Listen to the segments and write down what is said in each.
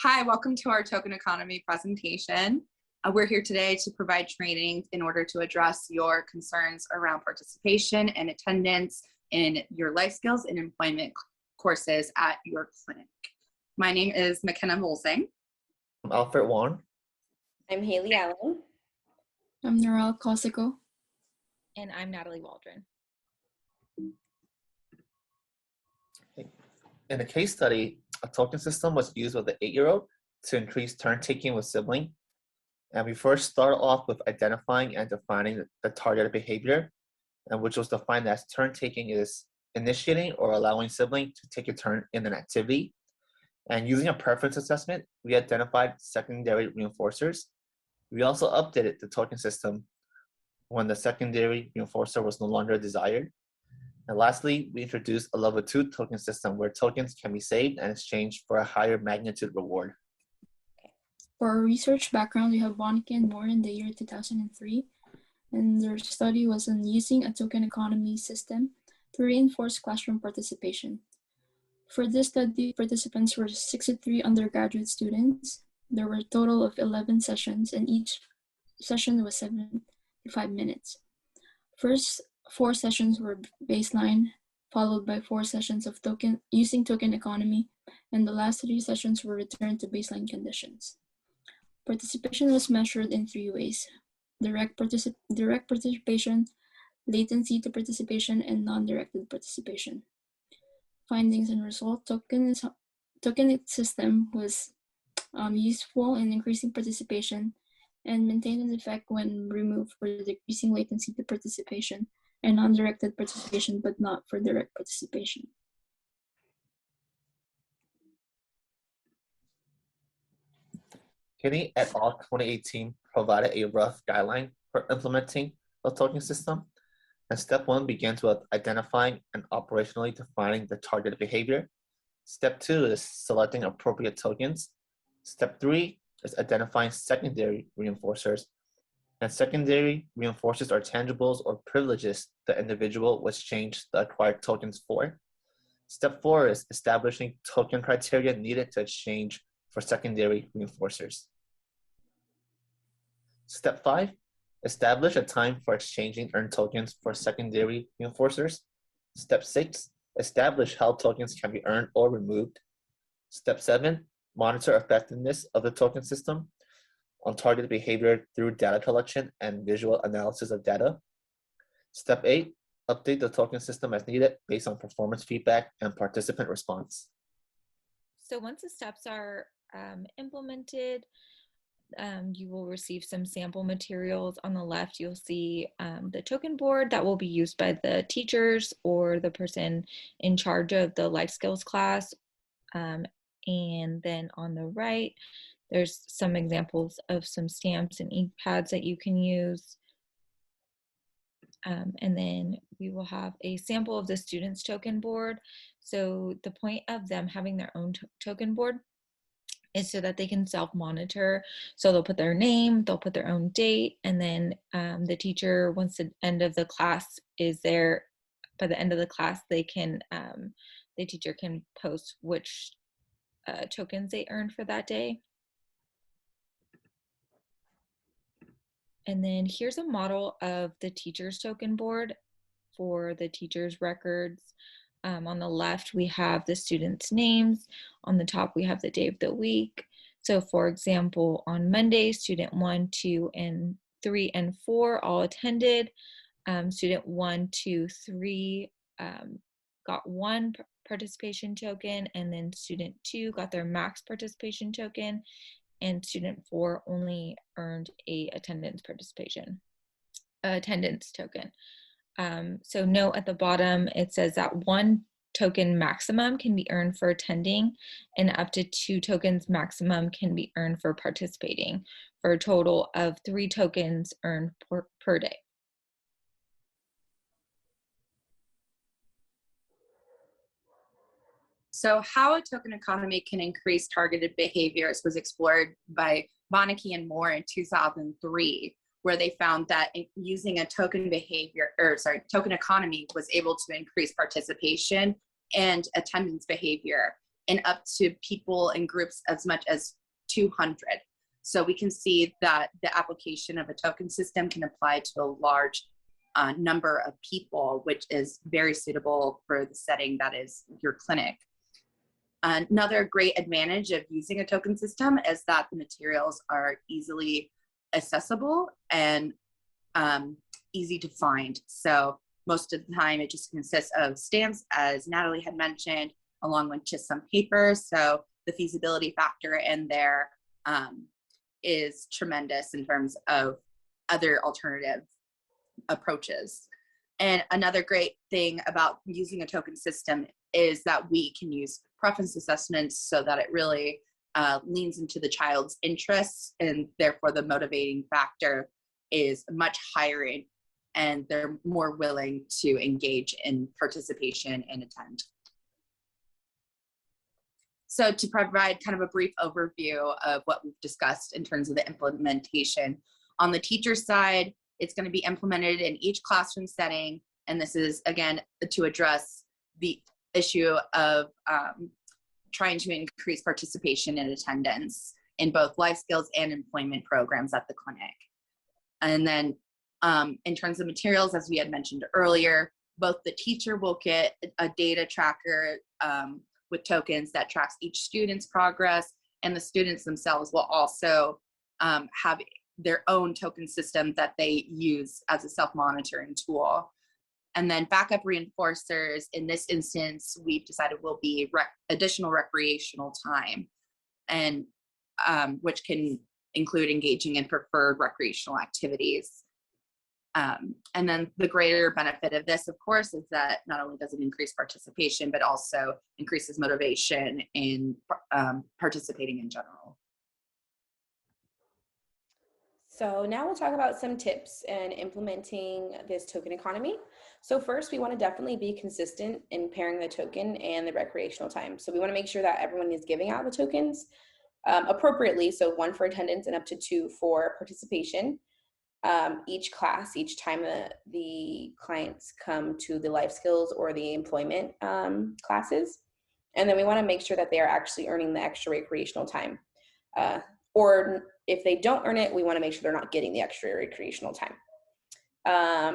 Hi, welcome to our token economy presentation. We're here today to provide training in order to address your concerns around participation and attendance in your life skills and employment courses at your clinic. My name is McKenna Molsing. I'm Alfred Wong. I'm Haley Allen. I'm Narelle Cosico. And I'm Natalie Waldron. In the case study, a token system was used with an 8-year-old to increase turn taking with sibling. And we first started off with identifying and defining the targeted behavior, and which was defined as turn taking is initiating or allowing sibling to take a turn in an activity. And using a preference assessment, we identified secondary reinforcers. We also updated the token system when the secondary reinforcer was no longer desired. And lastly, we introduced a level 2 token system where tokens can be saved and exchanged for a higher magnitude reward. For our research background, we have Bonneke and Moore in the year 2003, and their study was on using a token economy system to reinforce classroom participation. For this study, participants were 63 undergraduate students. There were a total of 11 sessions, and each session was 75 minutes. First 4 sessions were baseline, followed by 4 sessions of using token economy, and the last 3 sessions were returned to baseline conditions. Participation was measured in 3 ways: direct participation, latency to participation, and non-directed participation. Findings and results: token system was useful in increasing participation and maintained an effect when removed for decreasing latency to participation and non-directed participation, but not for direct participation. Kinney et al. 2018 provided a rough guideline for implementing a token system. And step 1 begins with identifying and operationally defining the targeted behavior. Step 2 is selecting appropriate tokens. Step 3 is identifying secondary reinforcers. And secondary reinforcers are tangibles or privileges the individual was changed the acquired tokens for. Step 4 is establishing token criteria needed to exchange for secondary reinforcers. Step 5, establish a time for exchanging earned tokens for secondary reinforcers. Step 6, establish how tokens can be earned or removed. Step 7, monitor effectiveness of the token system on targeted behavior through data collection and visual analysis of data. Step 8, update the token system as needed based on performance feedback and participant response. So once the steps are implemented, you will receive some sample materials. On the left, you'll see the token board that will be used by the teachers or the person in charge of the life skills class. And then on the right, there's some examples of some stamps and ink pads that you can use. And then we will have a sample of the students' token board. So the point of them having their own token board is so that they can self-monitor. So they'll put their name, they'll put their own date, and then the teacher, once the end of the class is there, by the end of the class, they can, the teacher can post which tokens they earned for that day. And then here's a model of the teacher's token board for the teacher's records. On the left, we have the students' names. On the top, we have the day of the week. So for example, on Monday, student 1, 2, and 3, and 4 all attended. Student 1, 2, 3 got 1 participation token, and then student 2 got their max participation token, and student 4 only earned a attendance token. So note at the bottom, it says that 1 token maximum can be earned for attending, and up to 2 tokens maximum can be earned for participating, for a total of 3 tokens earned per day. So how a token economy can increase targeted behaviors was explored by Bonneke and Moore in 2003, where they found that using a token economy was able to increase participation and attendance behavior. and up to people in groups as much as 200. So we can see that the application of a token system can apply to a large number of people, which is very suitable for the setting that is your clinic. Another great advantage of using a token system is that the materials are easily accessible and easy to find. So most of the time it just consists of stamps, as Natalie had mentioned, along with just some paper. So the feasibility factor in there is tremendous in terms of other alternative approaches. And another great thing about using a token system is that we can use preference assessments so that it really leans into the child's interests, and therefore the motivating factor is much higher and they're more willing to engage in participation and attend. So to provide kind of a brief overview of what we've discussed in terms of the implementation, on the teacher side, it's going to be implemented in each classroom setting. And this is, again, to address the issue of trying to increase participation and attendance in both life skills and employment programs at the clinic. And then in terms of materials, as we had mentioned earlier, both the teacher will get a data tracker with tokens that tracks each student's progress, and the students themselves will also have their own token system that they use as a self-monitoring tool. And then backup reinforcers, in this instance, we've decided will be additional recreational time, and which can include engaging in preferred recreational activities. And then the greater benefit of this, of course, is that not only does it increase participation, but also increases motivation in participating in general. So now we'll talk about some tips in implementing this token economy. So first, we want to definitely be consistent in pairing the token and the recreational time. So we want to make sure that everyone is giving out the tokens appropriately. So 1 for attendance and up to 2 for participation. Each class, each time the clients come to the life skills or the employment classes. And then we want to make sure that they are actually earning the extra recreational time. Or if they don't earn it, we want to make sure they're not getting the extra recreational time.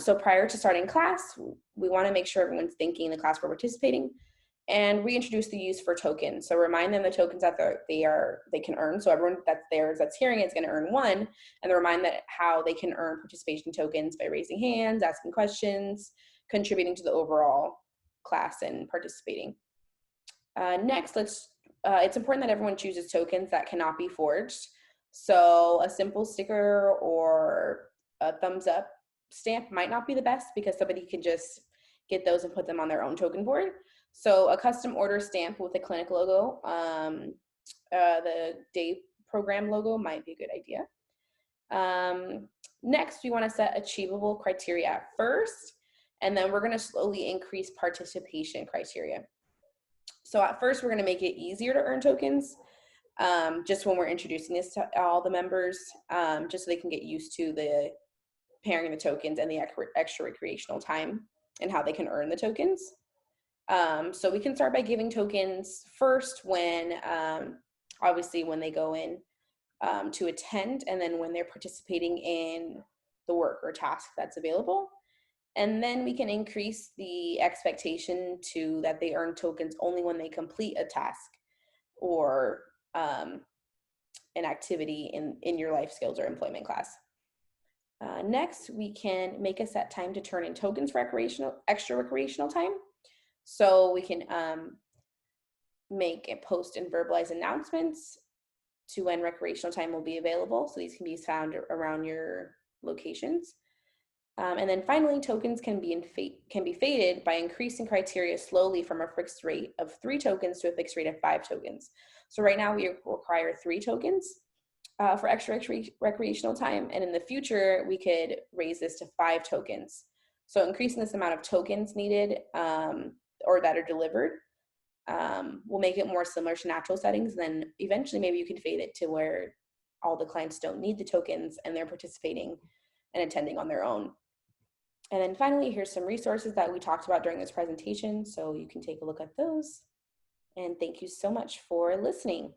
So prior to starting class, we want to make sure everyone's thanking the class for participating, and reintroduce the use for tokens. So remind them the tokens that they can earn. So everyone that's hearing it is going to earn 1, and remind that how they can earn participation tokens by raising hands, asking questions, contributing to the overall class, and participating. Next, it's important that everyone chooses tokens that cannot be forged. So a simple sticker or a thumbs up stamp might not be the best, because somebody can just get those and put them on their own token board. So a custom order stamp with a clinic logo, the day program logo might be a good idea. Next, we want to set achievable criteria first, and then we're going to slowly increase participation criteria. So at first, we're going to make it easier to earn tokens, just when we're introducing this to all the members, just so they can get used to the pairing the tokens and the extra recreational time and how they can earn the tokens. So we can start by giving tokens first when, obviously when they go in to attend, and then when they're participating in the work or task that's available. And then we can increase the expectation to that they earn tokens only when they complete a task or an activity in your life skills or employment class. Next, we can make a set time to turn in tokens for extra recreational time. So we can make a post and verbalize announcements to when recreational time will be available. So these can be found around your locations. And then finally, tokens can be faded by increasing criteria slowly from a fixed rate of 3 tokens to a fixed rate of 5 tokens. So right now we require 3 tokens for extra recreational time. And in the future, we could raise this to 5 tokens. So increasing this amount of tokens needed or that are delivered will make it more similar to natural settings. Then eventually maybe you can fade it to where all the clients don't need the tokens and they're participating and attending on their own. And then finally, here's some resources that we talked about during this presentation, so you can take a look at those. And thank you so much for listening.